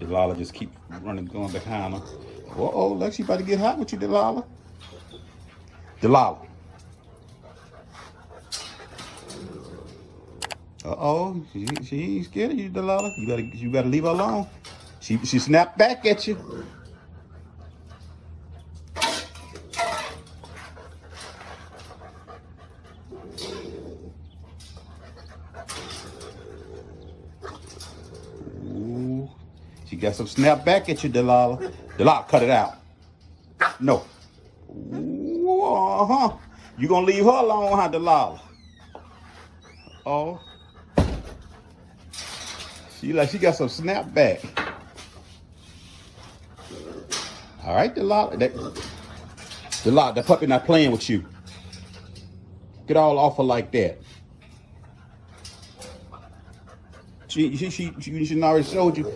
Delilah just keep running, going behind her. Uh-oh, Lexi about to get hot with you, Delilah. Delilah. Uh-oh, she ain't scared of you, Delilah. You better leave her alone. She snapped back at you. Ooh, she got some snap back at you, Delilah. Delilah, cut it out. No. Ooh, uh-huh. You gonna leave her alone, huh, Delilah? Oh. She got some snap back. All right, Delilah. Delilah, the puppy not playing with you. Get all off her like that. She already showed you.